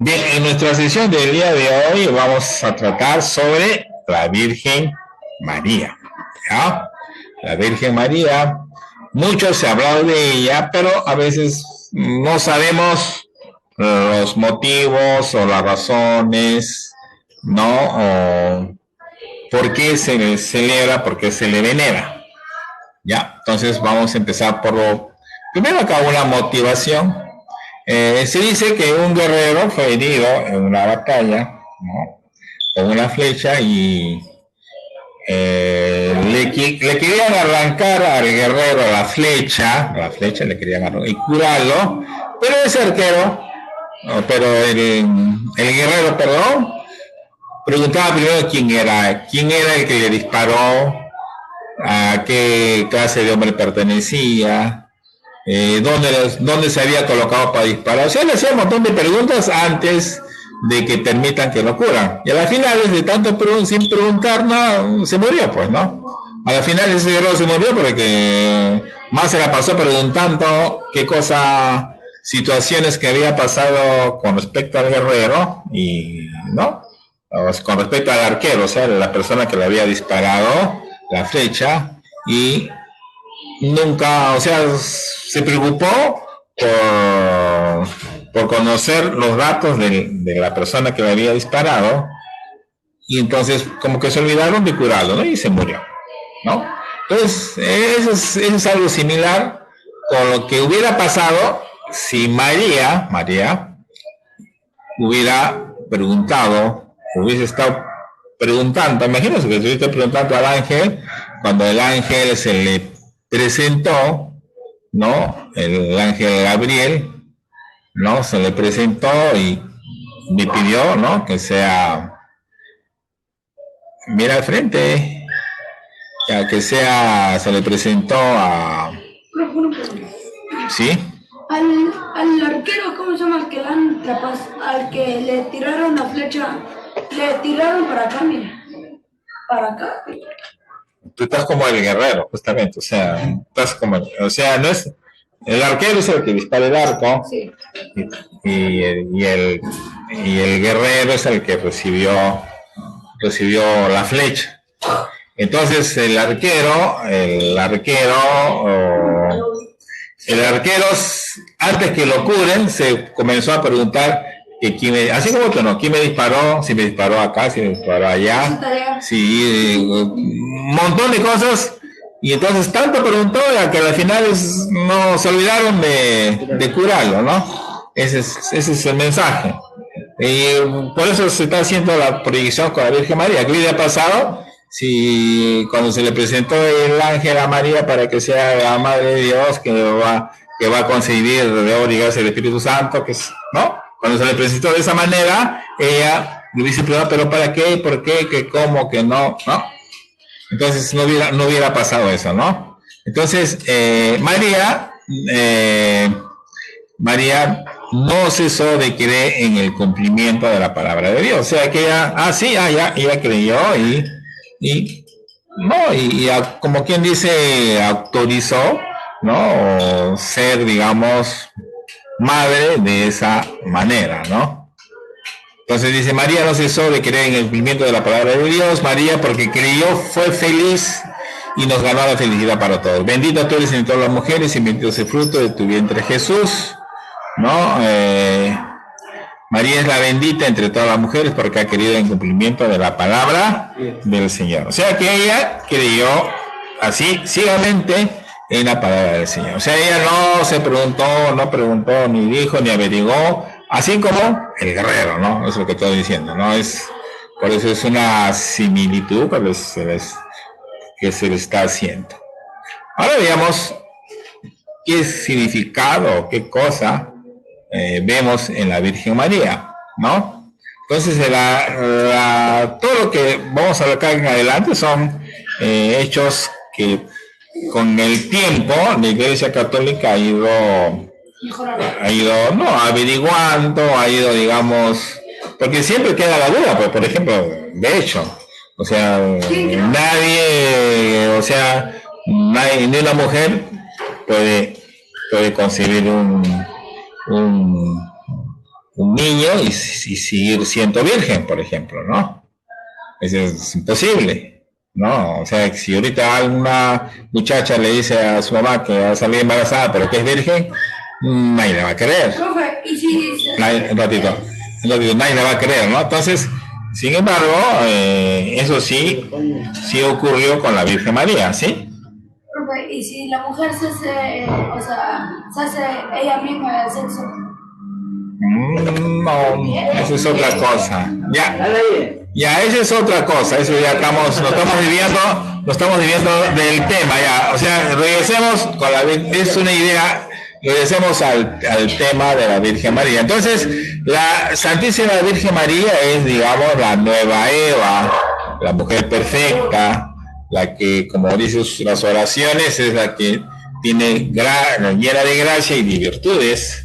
Bien, en nuestra sesión del día de hoy vamos a tratar sobre la Virgen María. ¿Ya? La Virgen María, mucho se ha hablado de ella, pero a veces no sabemos los motivos o las razones, ¿no? O por qué se le celebra, por qué se le venera. ¿Ya? Entonces vamos a empezar por lo primero acá una motivación. Se dice que un guerrero fue herido en una batalla, ¿no? Con una flecha y le querían arrancar al guerrero la flecha le querían arrancar y curarlo, pero ese arquero, no, pero el guerrero, perdón, preguntaba primero quién era el que le disparó, a qué clase de hombre pertenecía, dónde se había colocado para disparar. O sea, le hacía un montón de preguntas antes de que permitan que lo curan. Y a la final, de tanto sin preguntar nada, se murió, pues, ¿no? A la final ese guerrero se murió porque más se la pasó preguntando qué cosa, situaciones que había pasado con respecto al guerrero y, ¿no? Con respecto al arquero, o sea, la persona que le había disparado la flecha y nunca, o sea, se preocupó por conocer los datos de la persona que le había disparado y entonces como que se olvidaron de curarlo, ¿no? Y se murió, ¿no? Entonces, eso es algo similar con lo que hubiera pasado si María hubiera preguntado, hubiese estado preguntando, imagínense que estuviste preguntando al ángel, cuando el ángel se le presentó, ¿no? El ángel Gabriel, ¿no? Se le presentó y me pidió, ¿no? Que sea, mira al frente, ya que sea, se le presentó a, ¿sí? Al arquero, ¿cómo se llama? Al que le tiraron la flecha, le tiraron para acá, mira, para acá. Tú estás como el guerrero, justamente, o sea, estás como, o sea, no es, el arquero es el que dispara el arco, sí. Y el guerrero es el que recibió la flecha. Entonces el arquero, antes que lo curen, se comenzó a preguntar que así como que no, quién me disparó, si me disparó acá, si me disparó allá, si un montón de cosas, y entonces tanto preguntó que al final no se olvidaron de curarlo, ¿no? Ese es el mensaje. Y por eso se está haciendo la proyección con la Virgen María. ¿Qué hubiera pasado si cuando se le presentó el ángel a María para que sea la Madre de Dios que va a concebir de obra y gracia del Espíritu Santo, que es, ¿no? Cuando se le presentó de esa manera, ella le hubiese preguntado, pero ¿para qué? ¿Por qué? ¿Qué? ¿Cómo? ¿Que no? ¿No? Entonces no hubiera pasado eso, ¿no? Entonces, María no cesó de creer en el cumplimiento de la palabra de Dios. O sea que ella creyó como quien dice, autorizó, ¿no? O ser, digamos, madre de esa manera, ¿no? Entonces dice, María no cesó de creer en el cumplimiento de la palabra de Dios. María, porque creyó, fue feliz y nos ganó la felicidad para todos. Bendita tú eres entre todas las mujeres y bendito es el fruto de tu vientre, Jesús. ¿No? María es la bendita entre todas las mujeres porque ha querido en cumplimiento de la palabra del Señor. O sea que ella creyó así ciegamente en la palabra del Señor. O sea, ella no preguntó, ni dijo, ni averiguó, así como el guerrero, ¿no? Eso es lo que estoy diciendo, ¿no? Por eso es una similitud que se le está haciendo. Ahora veamos qué significado, qué cosa vemos en la Virgen María, ¿no? Entonces, todo lo que vamos a ver acá en adelante son hechos que con el tiempo la Iglesia Católica ha ido no, averiguando, ha ido, digamos, porque siempre queda la duda, pues, por ejemplo, de hecho, o sea, ni una mujer puede concebir un un niño y seguir siendo virgen, por ejemplo, ¿no? Eso es imposible, ¿no? O sea, si ahorita alguna muchacha le dice a su mamá que va a salir embarazada pero que es virgen, nadie le va a creer. Profe, y si... Un ratito, nadie le va a creer, ¿no? Entonces, sin embargo, eso sí ocurrió con la Virgen María, ¿sí? Profe, y si la mujer se hace ella misma el sexo. No, eso es otra cosa. Ya, esa es otra cosa. Eso ya nos estamos viviendo del tema, ya. O sea, regresemos al tema de la Virgen María. Entonces, la Santísima Virgen María es, digamos, la nueva Eva, la mujer perfecta, la que, como dicen las oraciones, es la que tiene llena de gracia y de virtudes,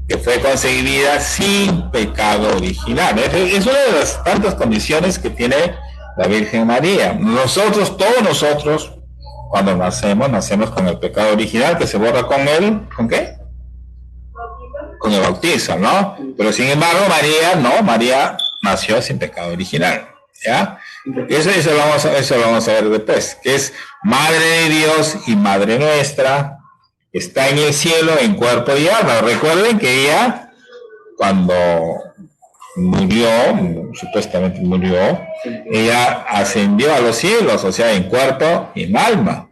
que fue concebida sin pecado original. Es una de las tantas condiciones que tiene la Virgen María. Todos nosotros, cuando nacemos con el pecado original que se borra ¿con qué? Con el bautizo, ¿no? Pero sin embargo, María nació sin pecado original, ¿ya? Eso lo vamos a ver después, que es Madre de Dios y Madre nuestra, está en el cielo en cuerpo y alma. Recuerden que ella, cuando supuestamente murió, ella ascendió a los cielos, o sea, en cuerpo y en alma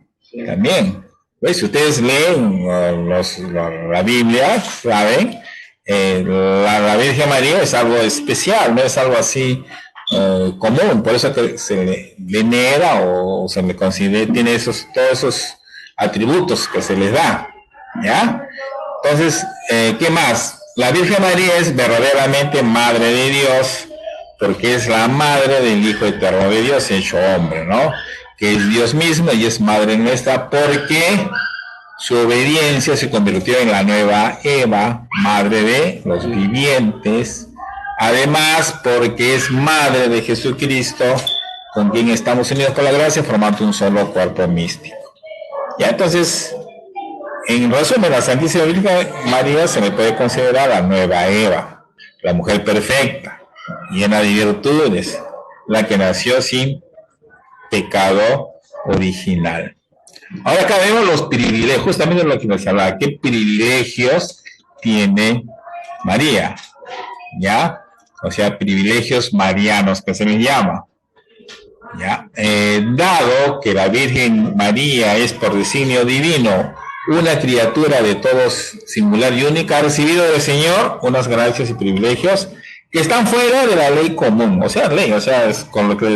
también. Pues, si ustedes leen la Biblia, saben, la Virgen María es algo especial, no es algo así común, por eso que se le venera o se le considera, tiene todos esos atributos que se les da, ¿ya? Entonces, ¿qué más? La Virgen María es verdaderamente Madre de Dios, porque es la madre del Hijo Eterno de Dios hecho hombre, ¿no? Que es Dios mismo y es Madre nuestra, porque su obediencia se convirtió en la nueva Eva, Madre de los vivientes. Además, porque es Madre de Jesucristo, con quien estamos unidos por la gracia, formando un solo cuerpo místico. Ya, entonces, en resumen, la Santísima Virgen María se le puede considerar la nueva Eva, la mujer perfecta, llena de virtudes, la que nació sin pecado original. Ahora acá vemos los privilegios, justamente lo que nos hablaba, qué privilegios tiene María, ¿ya? O sea, privilegios marianos, que se les llama. ¿Ya? Dado que la Virgen María es por designio divino una criatura de todos singular y única, ha recibido del Señor unas gracias y privilegios que están fuera de la ley común, o sea, es con lo que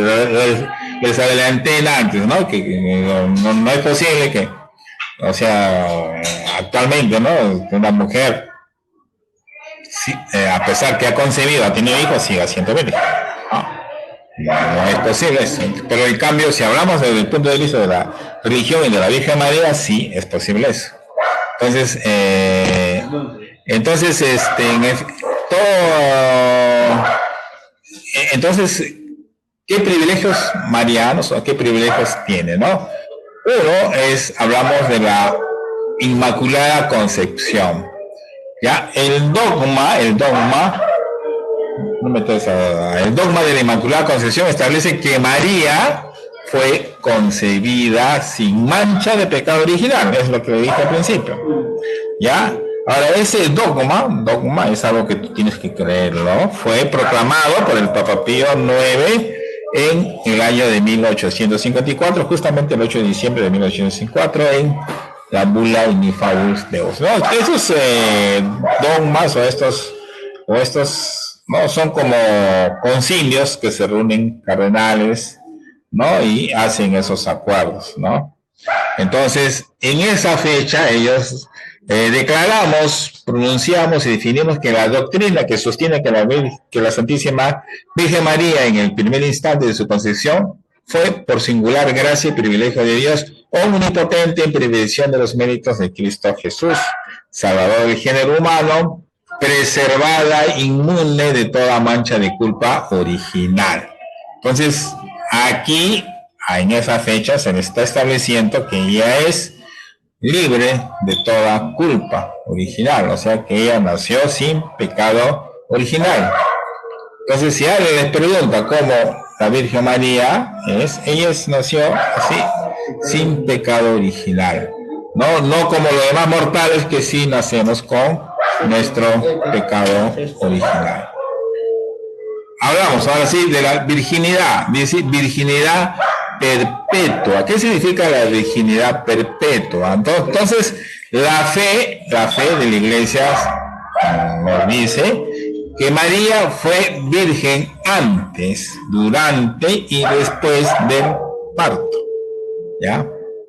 les adelanté antes, ¿no? Que no es posible que, o sea, actualmente, ¿no? Una mujer, sí, a pesar que ha concebido, ha tenido hijos, siga siendo virgen. No es posible eso. Pero en cambio, si hablamos desde el punto de vista de la religión y de la Virgen María, sí es posible eso. Entonces, ¿qué privilegios marianos o qué privilegios tiene, no? Uno hablamos de la Inmaculada Concepción. Ya, el dogma de la Inmaculada Concepción establece que María fue concebida sin mancha de pecado original, es lo que le dije al principio, ¿ya? Ahora, ese dogma es algo que tú tienes que creerlo, fue proclamado por el Papa Pío IX en el año de 1854, justamente el 8 de diciembre de 1854, en la bula Unifabulus Deus, ¿no? Esos dogmas o estos no son como concilios que se reúnen cardenales, ¿no? Y hacen esos acuerdos, ¿no? Entonces, en esa fecha ellos pronunciamos y definimos que la doctrina que sostiene que la Santísima Virgen María en el primer instante de su concepción fue por singular gracia y privilegio de Dios omnipotente en previsión de los méritos de Cristo Jesús, Salvador del género humano, preservada, inmune de toda mancha de culpa original. Entonces, aquí, en esa fecha, se le está estableciendo que ella es libre de toda culpa original, o sea que ella nació sin pecado original. Entonces, si alguien les pregunta cómo la Virgen María ella nació así, sin pecado original. No como los demás mortales que sí nacemos con nuestro pecado original. Hablamos ahora sí de la virginidad, dice virginidad perpetua. ¿Qué significa la virginidad perpetua? Entonces, la fe de la iglesia nos dice que María fue virgen antes, durante y después del parto. ¿Ya?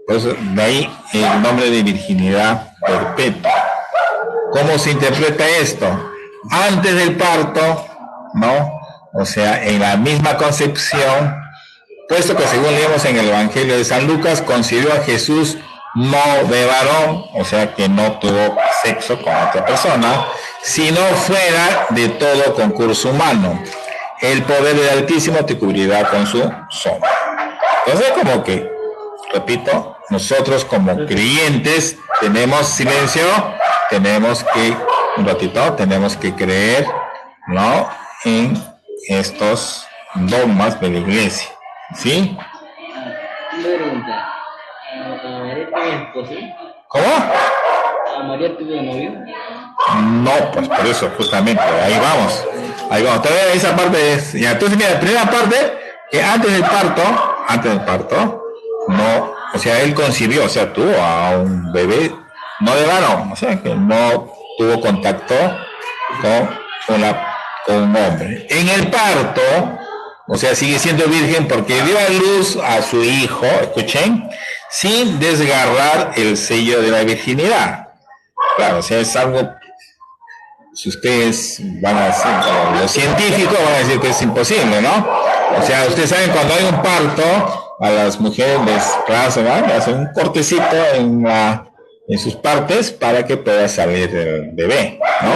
Pues de ahí el nombre de virginidad perpetua. ¿Cómo se interpreta esto? Antes del parto, ¿no? O sea, en la misma concepción, puesto que según leemos en el Evangelio de San Lucas, concibió a Jesús no de varón, o sea que no tuvo sexo con otra persona, sino fuera de todo concurso humano. El poder del Altísimo te cubrirá con su sombra. Entonces, como que, repito, nosotros como creyentes tenemos silencio, tenemos que, un ratito, tenemos que creer, ¿no?, en estos dogmas de la iglesia, ¿sí? Pregunta, ¿a María tiene esposo? ¿Cómo? ¿A María tuvo novio? No, pues por eso, justamente, ahí vamos. Todavía esa parte es, ya, entonces mira, la primera parte, que antes del parto, no, o sea, él concibió, o sea, tuvo a un bebé, no de varón, o sea, que no tuvo contacto con un hombre. En el parto, o sea, sigue siendo virgen porque dio a luz a su hijo, escuchen, sin desgarrar el sello de la virginidad. Claro, o sea, es algo, si ustedes van a decir, los científicos van a decir que es imposible, ¿no? O sea, ustedes saben, cuando hay un parto, a las mujeres les hacen un cortecito en sus partes para que pueda salir el bebé, ¿no?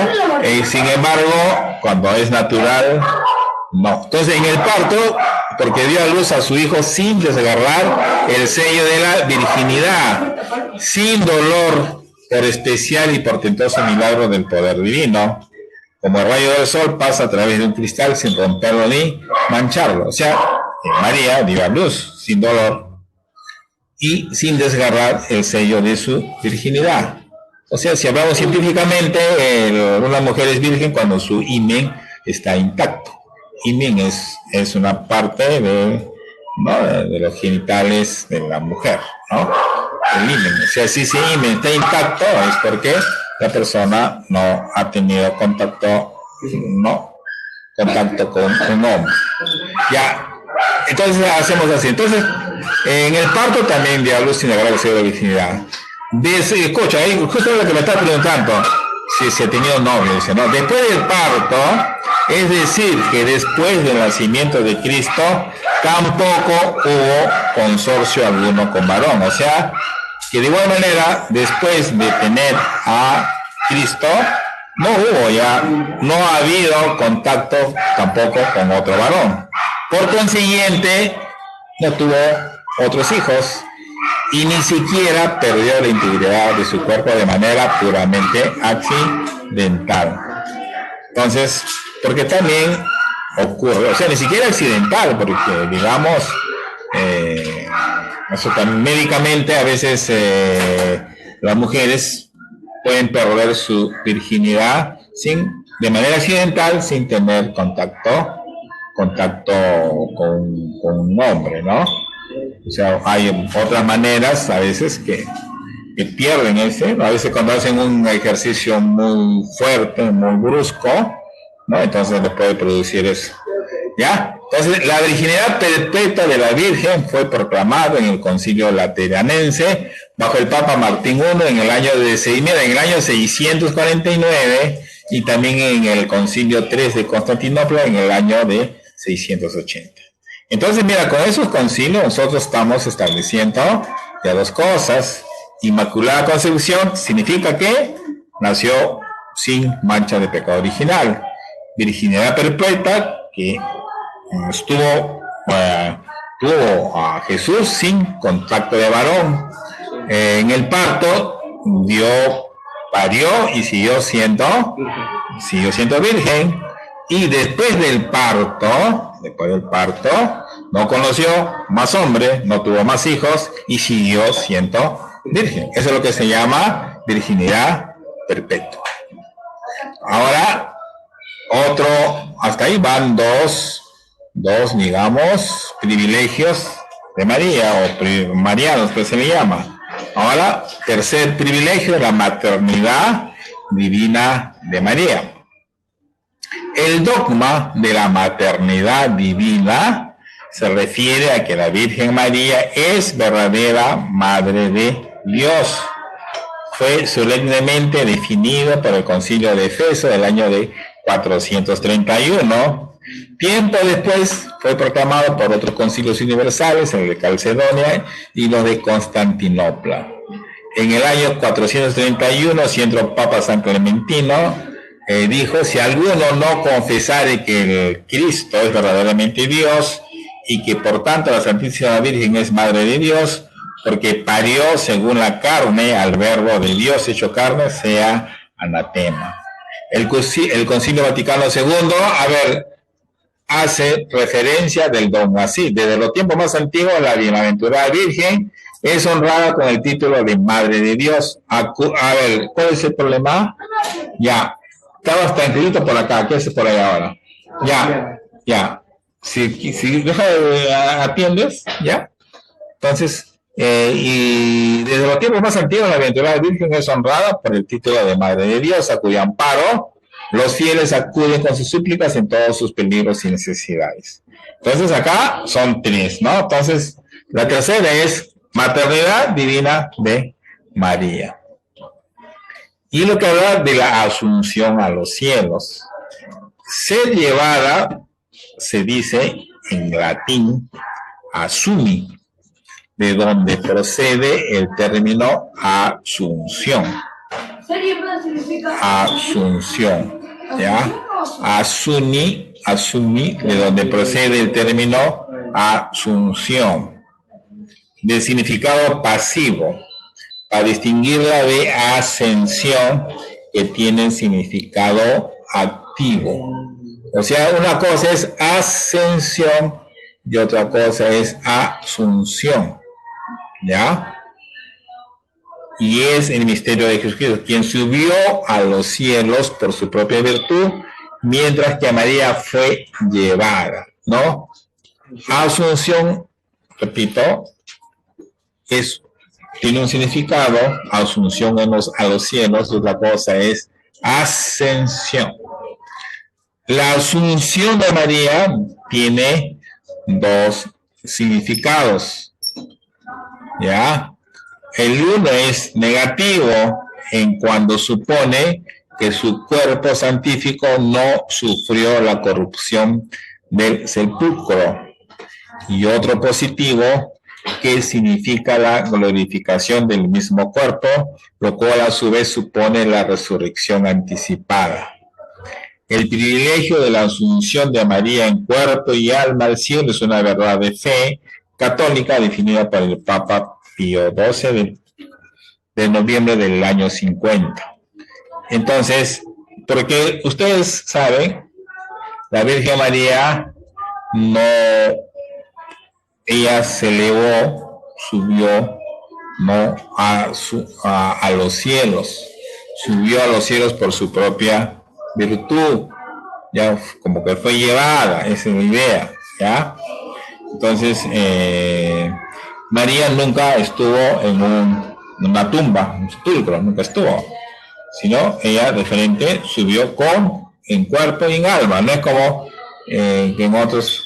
Sin embargo, cuando es natural, no. Entonces, en el parto, porque dio a luz a su hijo sin desgarrar el sello de la virginidad, sin dolor, por especial y portentoso milagro del poder divino, como el rayo del sol pasa a través de un cristal sin romperlo ni mancharlo. O sea, María dio a luz sin dolor y sin desgarrar el sello de su virginidad. O sea, si hablamos científicamente, una mujer es virgen cuando su himen está intacto. Himen es una parte de los genitales de la mujer, ¿no? El himen. O sea, si ese himen está intacto es porque la persona no ha tenido contacto con un hombre. Ya, entonces hacemos así. Entonces, en el parto también dio a luz sin desgarrar el sello de la virginidad. Escucha, justo lo que me está preguntando, si se ha tenido novio, dice, no, después del parto, es decir, que después del nacimiento de Cristo, tampoco hubo consorcio alguno con varón. O sea, que de igual manera, después de tener a Cristo, no ha habido contacto tampoco con otro varón. Por consiguiente, no tuvo otros hijos y ni siquiera perdió la integridad de su cuerpo de manera puramente accidental. Entonces, porque también ocurre, o sea, ni siquiera accidental, porque digamos, eso también, médicamente a veces las mujeres pueden perder su virginidad de manera accidental sin tener contacto con un hombre, ¿no? O sea, hay otras maneras a veces que pierden a veces cuando hacen un ejercicio muy fuerte, muy brusco, ¿no? Entonces les puede producir eso. ¿Ya? Entonces, la virginidad perpetua de la Virgen fue proclamada en el Concilio Lateranense bajo el Papa Martín I en el año 649 y también en el Concilio III de Constantinopla en el año de 680. Entonces, mira, con esos concilios nosotros estamos estableciendo ya dos cosas. Inmaculada Concepción significa que nació sin mancha de pecado original. Virginidad perpetua, que tuvo a Jesús sin contacto de varón. En el parto parió y siguió siendo virgen. Y después del parto, no conoció más hombres, no tuvo más hijos y siguió siendo virgen. Eso es lo que se llama virginidad perpetua. Ahora, hasta ahí van dos, digamos, privilegios de María, o marianos que se le llama. Ahora, tercer privilegio, la maternidad divina de María. El dogma de la maternidad divina se refiere a que la Virgen María es verdadera Madre de Dios. Fue solemnemente definido por el Concilio de Efeso del año de 431. Tiempo después fue proclamado por otros concilios universales, el de Calcedonia y los de Constantinopla. En el año 431, siendo Papa San Clementino, dijo: si alguno no confesare que el Cristo es verdaderamente Dios y que por tanto la Santísima Virgen es Madre de Dios, porque parió según la carne al Verbo de Dios hecho carne, sea anatema. El Concilio Vaticano II, hace referencia del dogma así: desde los tiempos más antiguos la bienaventurada Virgen es honrada con el título de Madre de Dios. ¿Cuál es el problema? Ya. Estabas tranquilito por acá, ¿qué haces por ahí ahora? Ya. Si atiendes, ¿ya? Entonces, y desde los tiempos más antiguos la bienaventurada Virgen es honrada por el título de Madre de Dios, a cuyo amparo los fieles acuden con sus súplicas en todos sus peligros y necesidades. Entonces acá son tres, ¿no? Entonces, la tercera es maternidad divina de María. Y lo que habla de la asunción a los cielos. Ser llevada, se dice en latín, asumi, de donde procede el término asunción. Ser llevada significa Asunción, ¿ya? Asumi, de donde procede el término asunción, de significado pasivo, para distinguirla de ascensión, que tiene significado activo. O sea, una cosa es ascensión y otra cosa es asunción, ¿ya? Y es el misterio de Jesucristo, quien subió a los cielos por su propia virtud, mientras que María fue llevada, ¿no? Asunción, repito, tiene un significado, asunción a los cielos, y otra cosa es ascensión. La asunción de María tiene dos significados, ¿ya? El uno es negativo, en cuando supone que su cuerpo santífico no sufrió la corrupción del sepulcro, y otro positivo, que significa la glorificación del mismo cuerpo, lo cual a su vez supone la resurrección anticipada. El privilegio de la asunción de María en cuerpo y alma al cielo es una verdad de fe católica definida por el Papa Pío XII de noviembre del año 50. Entonces, porque ustedes saben, la Virgen María ella se elevó, subió, ¿no?, a los cielos, subió a los cielos por su propia virtud, ya como que fue llevada, esa es la idea, ¿ya? Entonces, María nunca estuvo en una tumba, un sepulcro, nunca estuvo, sino ella de frente subió en cuerpo y en alma. No es como que en otras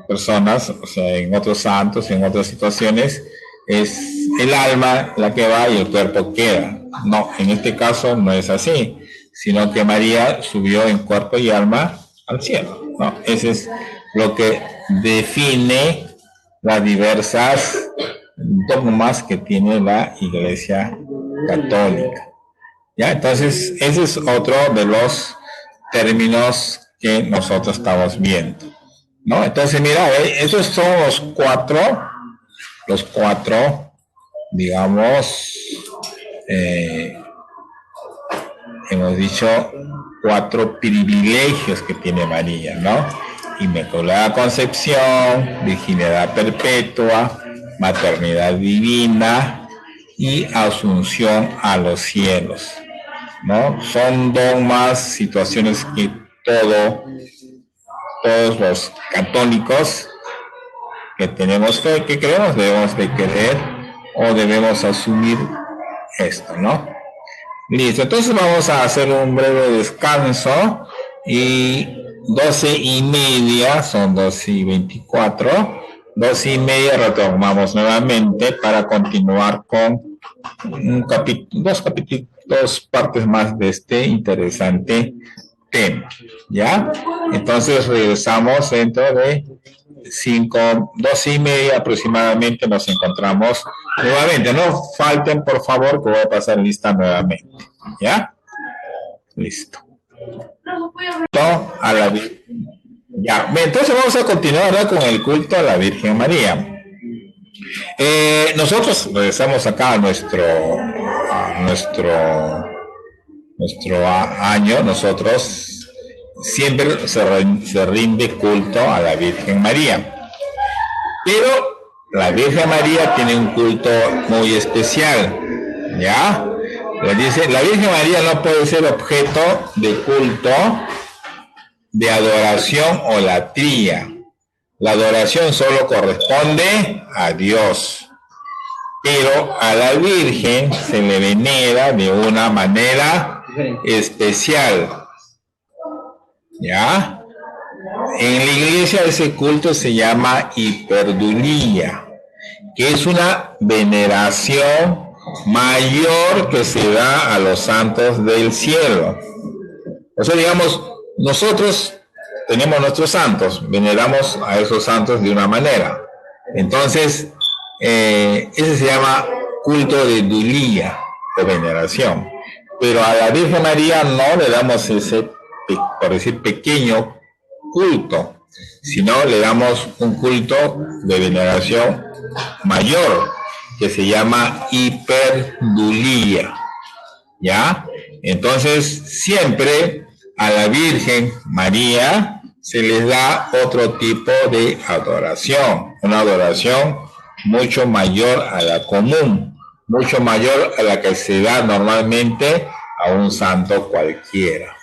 personas, o sea, en otros santos, en otras situaciones, es el alma la que va y el cuerpo queda. No, en este caso no es así, sino que María subió en cuerpo y alma al cielo, ¿no? Ese es lo que define las diversas dogmas que tiene la Iglesia Católica. ¿Ya? Entonces, ese es otro de los términos que nosotros estamos viendo, ¿no? Entonces, mira, esos son los cuatro, digamos, hemos dicho 4 privilegios que tiene María, ¿no? Inmaculada Concepción, virginidad perpetua, maternidad divina y asunción a los cielos, ¿no? Son dogmas, situaciones que todos los católicos que tenemos fe, que creemos, debemos de creer o debemos asumir esto, ¿no? Listo, entonces vamos a hacer un breve descanso y 12:30, son 12:24, 12:30 retomamos nuevamente para continuar con dos partes más de este interesante tema, ¿ya? Entonces regresamos dentro de 12:30 aproximadamente, nos encontramos nuevamente. No falten, por favor, que voy a pasar lista nuevamente, ¿ya? Listo. A la ya, entonces vamos a continuar ahora con el culto a la Virgen María. Nosotros regresamos acá a nuestro año. Nosotros siempre se rinde culto a la Virgen María, pero la Virgen María tiene un culto muy especial, ¿ya? Dice, la Virgen María no puede ser objeto de culto, de adoración o latría. La adoración solo corresponde a Dios, pero a la Virgen se le venera de una manera especial, ¿ya? En la iglesia ese culto se llama hiperdulía, que es una veneración mayor que se da a los santos del cielo. O sea, digamos, nosotros tenemos nuestros santos, veneramos a esos santos de una manera. Entonces, ese se llama culto de dulía, de veneración. Pero a la Virgen María no le damos ese, por decir, pequeño culto, sino le damos un culto de veneración mayor, que se llama hiperdulía, ¿ya? Entonces, siempre a la Virgen María se les da otro tipo de adoración, una adoración mucho mayor a la común, mucho mayor a la que se da normalmente a un santo cualquiera.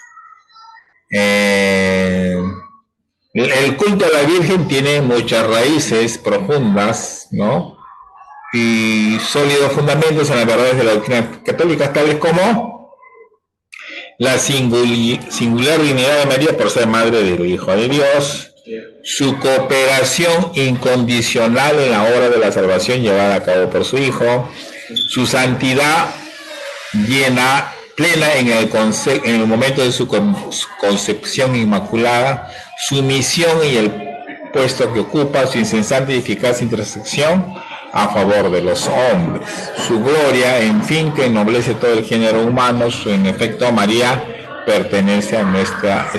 El culto a la Virgen tiene muchas raíces profundas, ¿no? Y sólidos fundamentos en las verdades de la doctrina católica, tales como la singular dignidad de María por ser madre del Hijo de Dios, su cooperación incondicional en la obra de la salvación llevada a cabo por su Hijo, su santidad plena en el momento de su concepción inmaculada, su misión y el puesto que ocupa, su incesante y eficaz intersección a favor de los hombres, su gloria, en fin, que ennoblece todo el género humano. En efecto, María pertenece a nuestra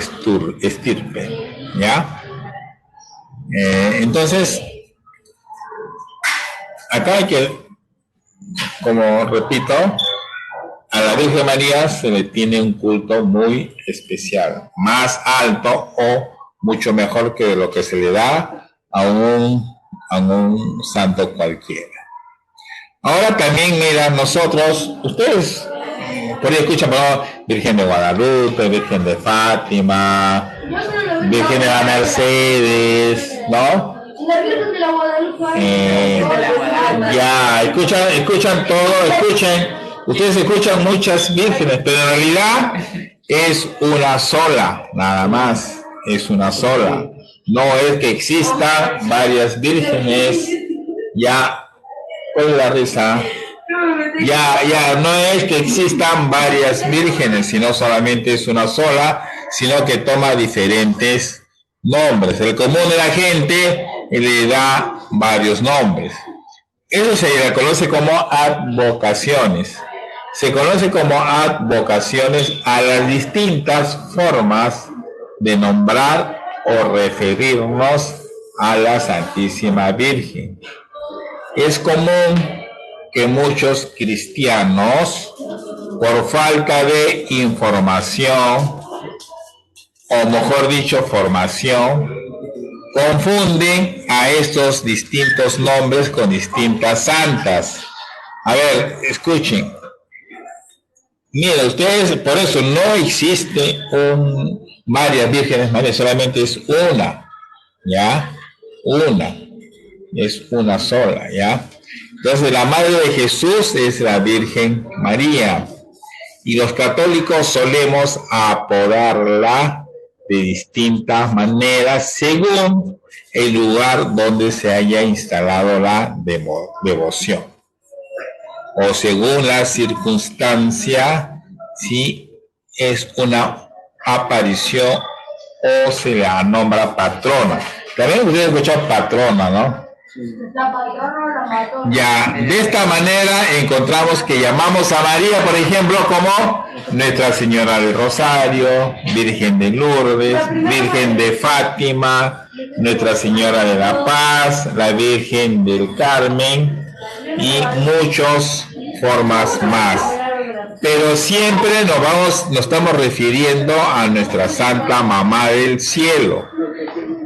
estirpe, ¿ya? Entonces, acá hay que, como repito, a la Virgen María se le tiene un culto muy especial, más alto o mucho mejor que lo que se le da a un santo cualquiera. Ahora también, mira, nosotros, ustedes por ahí escuchan, Virgen de Guadalupe, Virgen de Fátima, Virgen de la Mercedes, ¿no? La Virgen de la Guadalupe. Ya, escuchan todo, ustedes escuchan muchas vírgenes, pero en realidad es una sola, nada más, es una sola. No es que existan varias vírgenes, ya, con la risa, ya, no es que existan varias vírgenes, sino solamente es una sola, sino que toma diferentes nombres. El común de la gente le da varios nombres. Eso se le conoce como advocaciones. Se conoce como advocaciones a las distintas formas de nombrar o referirnos a la Santísima Virgen. Es común que muchos cristianos por falta de información, o mejor dicho, formación, confunden a estos distintos nombres con distintas santas. A ver, escuchen. Mira, ustedes, por eso no existe varias vírgenes María, solamente es una, ¿ya? Una, es una sola, ¿ya? Entonces la madre de Jesús es la Virgen María, y los católicos solemos apodarla de distintas maneras según el lugar donde se haya instalado la devoción, o según la circunstancia, si es una aparición o se la nombra patrona. También ustedes escuchan patrona, ¿no? La patrona o la matona. Ya, de esta manera encontramos que llamamos a María, por ejemplo, como Nuestra Señora del Rosario, Virgen de Lourdes, Virgen de Fátima, Nuestra Señora de la Paz, la Virgen del Carmen y muchas formas más. Pero siempre nos estamos refiriendo a nuestra Santa Mamá del Cielo.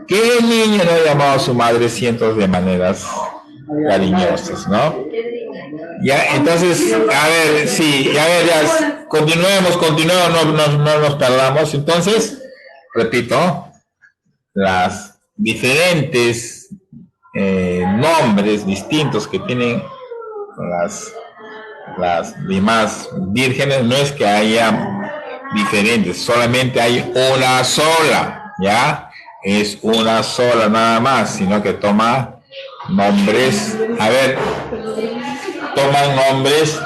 ¿Qué niño no ha llamado a su madre cientos de maneras cariñosas, no? Ya, entonces, a ver, sí, a ver, ya, continuemos, no nos perdamos. Entonces, repito, las diferentes nombres distintos que tienen las demás vírgenes, no es que haya diferentes, solamente hay una sola, ¿ya? Es una sola nada más, sino que toma nombres, a ver, toman nombres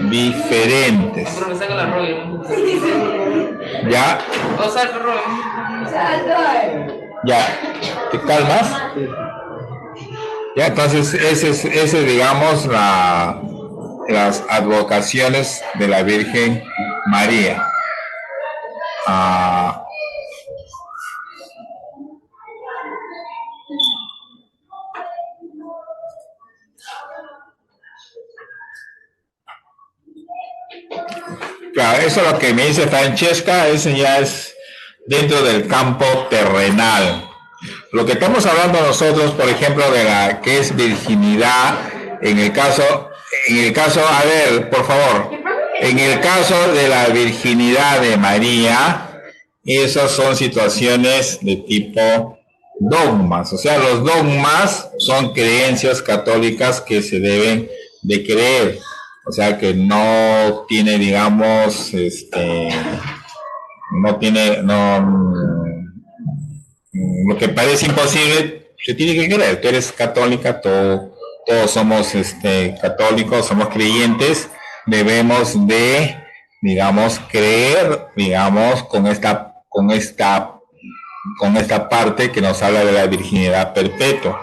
diferentes. ¿Ya? ¿Ya? ¿Te calmas? Ya, entonces ese digamos las advocaciones de la Virgen María. Claro, eso es lo que me dice Francesca, eso ya es dentro del campo terrenal. Lo que estamos hablando nosotros, por ejemplo, de la que es virginidad, en el caso, a ver, por favor, en el caso de la virginidad de María, esas son situaciones de tipo dogmas, o sea, los dogmas son creencias católicas que se deben de creer. O sea que no tiene, digamos, lo que parece imposible, se tiene que creer. Tú eres católica, todos somos católicos, somos creyentes, debemos de, digamos, creer, digamos, con esta parte que nos habla de la virginidad perpetua.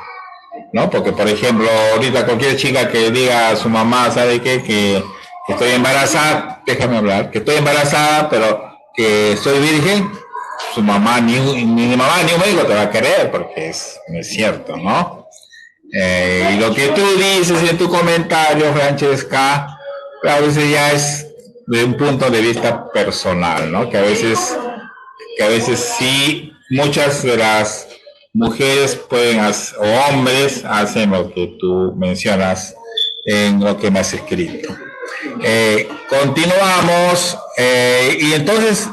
¿No? Porque, por ejemplo, ahorita cualquier chica que diga a su mamá, ¿sabe qué? Que estoy embarazada, déjame hablar, que estoy embarazada, pero que soy virgen, su mamá, ni un médico te va a querer, porque no es cierto, ¿no? Y lo que tú dices en tu comentario, Francesca, a veces ya es de un punto de vista personal, ¿no? Que a veces sí, muchas de las mujeres o hombres hacen lo que tú mencionas en lo que me has escrito. Continuamos, y entonces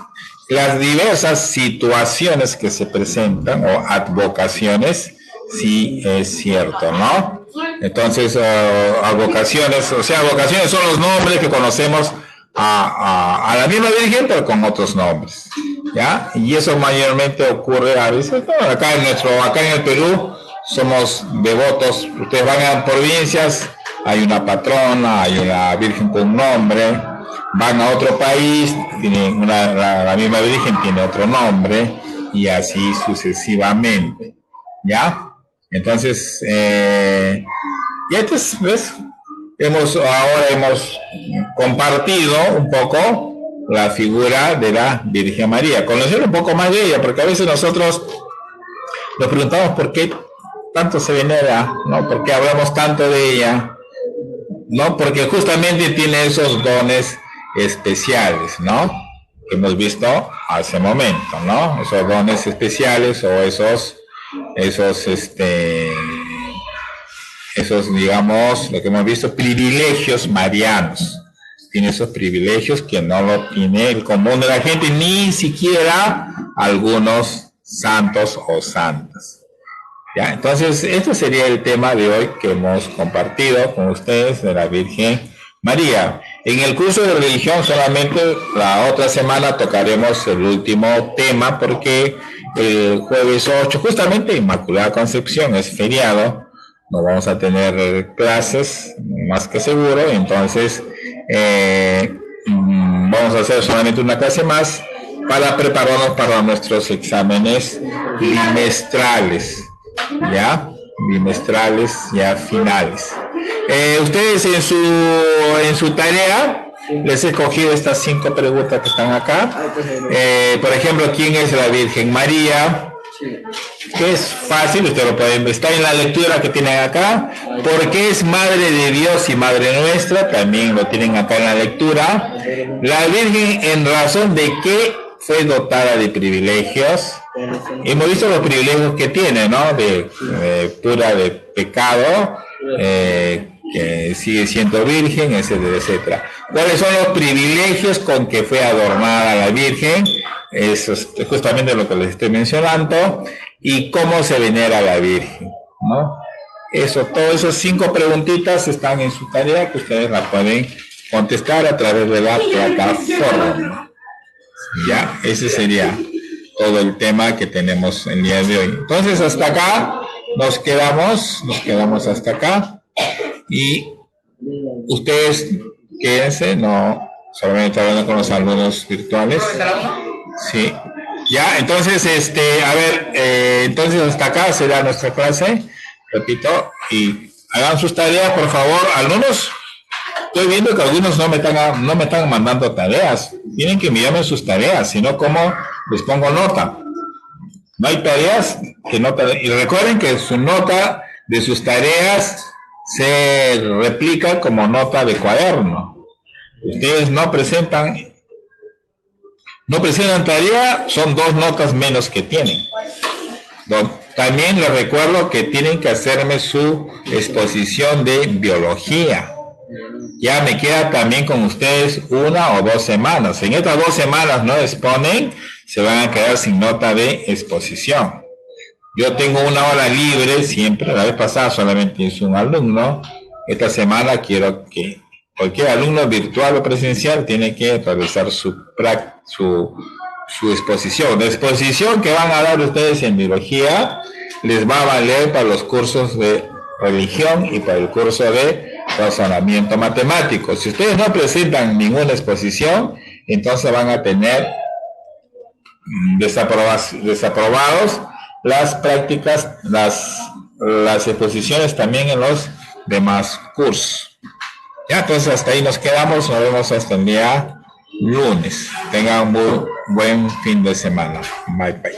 las diversas situaciones que se presentan o advocaciones, sí es cierto, ¿no? Entonces, advocaciones, o sea, advocaciones son los nombres que conocemos a la misma Virgen, pero con otros nombres, ¿ya? Y eso mayormente ocurre a veces, bueno, acá en el Perú somos devotos. Ustedes van a provincias, hay una patrona, hay una Virgen con un nombre. Van a otro país, tienen la misma Virgen tiene otro nombre, y así sucesivamente, ¿ya? Entonces, ya ¿ves? Ahora hemos compartido un poco la figura de la Virgen María, conocer un poco más de ella, porque a veces nosotros nos preguntamos por qué tanto se venera, ¿no? ¿Por qué hablamos tanto de ella? ¿No? Porque justamente tiene esos dones especiales, ¿no? Que hemos visto hace momento, ¿no? Esos dones especiales o esos, digamos, lo que hemos visto, privilegios marianos. Tiene esos privilegios que no lo tiene el común de la gente, ni siquiera algunos santos o santas. ¿Ya? Entonces, este sería el tema de hoy que hemos compartido con ustedes de la Virgen María. En el curso de religión solamente la otra semana tocaremos el último tema porque el jueves 8, justamente Inmaculada Concepción, es feriado, no vamos a tener clases, más que seguro, entonces vamos a hacer solamente una clase más para prepararnos para nuestros exámenes bimestrales, ¿ya? Bimestrales ya finales. Ustedes en su tarea les he escogido estas 5 preguntas que están acá. Por ejemplo, ¿quién es la Virgen María? Que es fácil, ustedes lo pueden ver, está en la lectura que tienen acá. ¿Por qué es Madre de Dios y Madre Nuestra? También lo tienen acá en la lectura. La Virgen, ¿en razón de qué fue dotada de privilegios? Hemos visto los privilegios que tiene, ¿no? De pura de pecado, que sigue siendo virgen, etcétera, etcétera. ¿Cuáles son los privilegios con que fue adornada la Virgen? Eso es justamente lo que les estoy mencionando. Y cómo se venera a la Virgen, ¿no? Todas esas 5 preguntitas están en su tarea que ustedes la pueden contestar a través de la plataforma. Ya, ese sería todo el tema que tenemos el día de hoy. Entonces, hasta acá nos quedamos hasta acá. Y ustedes quédense, no solamente hablando con los alumnos virtuales. Sí. Ya, entonces, entonces hasta acá será nuestra clase, repito, y hagan sus tareas, por favor, alumnos. Estoy viendo que algunos no me están mandando tareas. Tienen que enviarme sus tareas, si no, ¿cómo les pongo nota? No hay tareas que no. Y recuerden que su nota de sus tareas se replica como nota de cuaderno. Ustedes no presentan tarea, son 2 notas menos que tienen. También les recuerdo que tienen que hacerme su exposición de biología. Ya me queda también con ustedes 1 o 2 semanas. En estas 2 semanas no exponen, se van a quedar sin nota de exposición. Yo tengo 1 hora libre siempre, la vez pasada solamente hice un alumno. Esta semana quiero que cualquier alumno virtual o presencial tiene que realizar su exposición. La exposición que van a dar ustedes en biología les va a valer para los cursos de religión y para el curso de razonamiento matemático. Si ustedes no presentan ninguna exposición, entonces van a tener desaprobados las prácticas, las exposiciones también en los demás cursos. Ya, entonces hasta ahí nos quedamos, nos vemos hasta el día lunes. Tengan un muy buen fin de semana. Bye bye.